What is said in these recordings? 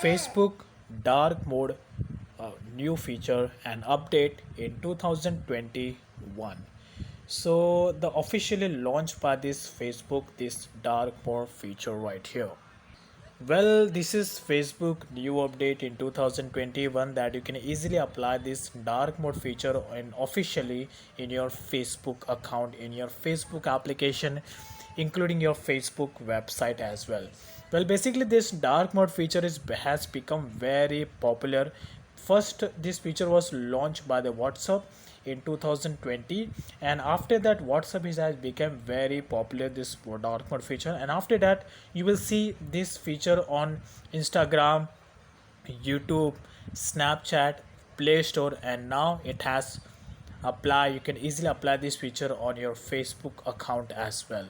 Facebook dark mode new feature and update in 2021. So the officially launched by this Facebook this dark mode feature right here. Well, this is Facebook new update in 2021 that you can easily apply this dark mode feature and officially in your Facebook account, in your Facebook application, including your Facebook website as well. Well, basically this dark mode feature has become very popular. First, this feature was launched by the WhatsApp in 2020, and after that WhatsApp has become very popular, this dark mode feature. And after that you will see this feature on Instagram, YouTube, Snapchat, Play Store, and now it has apply you can easily apply this feature on your Facebook account as well.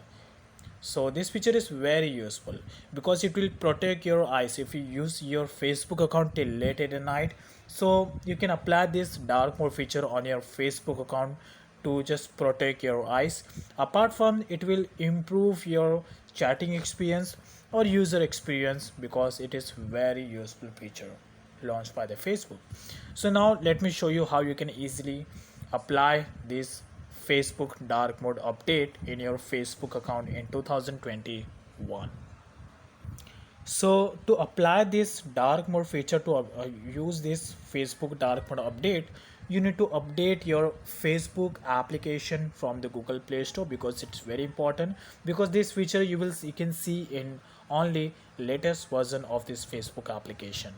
So this feature is very useful because it will protect your eyes if you use your Facebook account till late at night. So you can apply this dark mode feature on your Facebook account to just protect your eyes. Apart from it will improve your chatting experience or user experience because it is very useful feature launched by the Facebook. So now let me show you how you can easily apply this Facebook dark mode update in your Facebook account in 2021. So to apply this dark mode feature to use this Facebook dark mode update, you need to update your Facebook application from the Google Play Store because it's very important, because this feature you can see in only latest version of this Facebook application.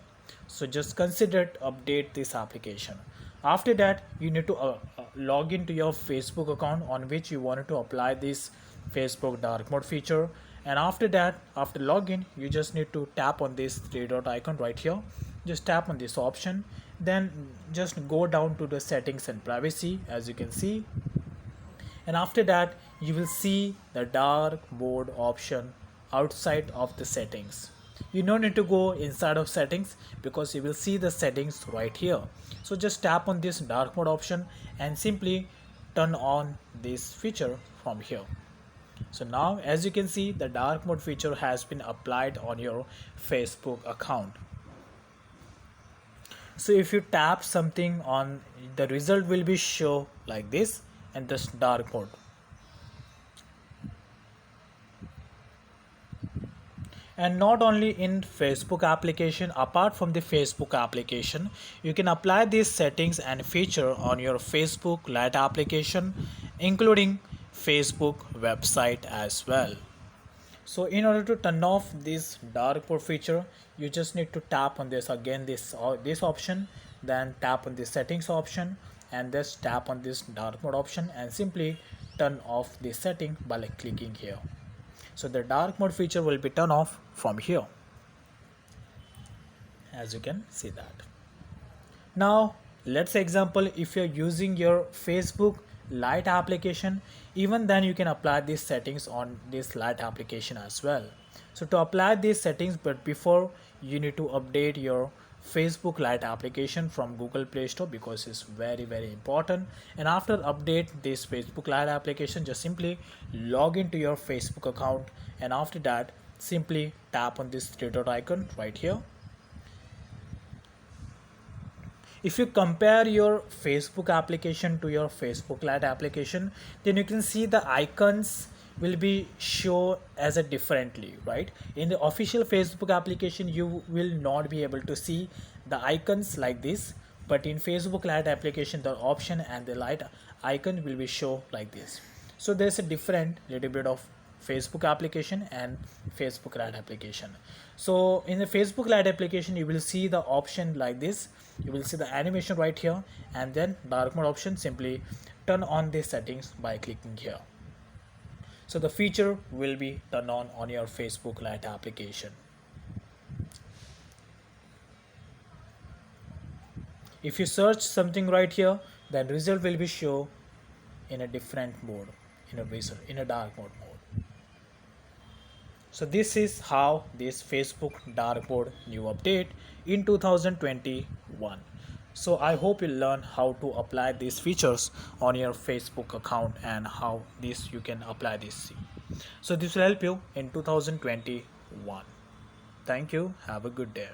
So just consider to update this application. After that you need to log into your Facebook account on which you wanted to apply this Facebook dark mode feature. And after that, after login, you just need to tap on this three dot icon right here. Just tap on this option, then just go down to the settings and privacy, as you can see. And after that you will see the dark mode option outside of the settings. You don't need to go inside of settings because you will see the settings right here. So just tap on this dark mode option and simply turn on this feature from here. So now as you can see, the dark mode feature has been applied on your Facebook account. So if you tap something on, the result will be show like this, and this dark mode. And not only in Facebook application, apart from the Facebook application, you can apply these settings and feature on your Facebook Lite application, including Facebook website as well. So in order to turn off this dark mode feature, you just need to tap on this again, this option, then tap on the settings option, and just tap on this dark mode option and simply turn off the setting by clicking here. So the dark mode feature will be turned off from here, as you can see that. Now let's say example, if you're using your Facebook Lite application, even then you can apply these settings on this Lite application as well. So to apply these settings, but before, you need to update your Facebook Lite application from Google Play Store because it's very important. And after update this Facebook Lite application, just simply log into your Facebook account, and after that simply tap on this three dot icon right here. If you compare your Facebook application to your Facebook Lite application, then you can see the icons will be show as a differently, right? In the official Facebook application, you will not be able to see the icons like this, but in Facebook Lite application, the option and the Lite icon will be show like this. So there's a different little bit of Facebook application and Facebook Lite application. So in the Facebook Lite application, you will see the option like this. You will see the animation right here, and then dark mode option, simply turn on the settings by clicking here. So the feature will be turned on your Facebook Lite application. If you search something right here, then result will be show in a different mode, in a dark mode. So this is how this Facebook dark mode new update in 2021. So I hope you learn how to apply these features on your Facebook account and how this you can apply this. So this will help you in 2021. Thank you. Have a good day.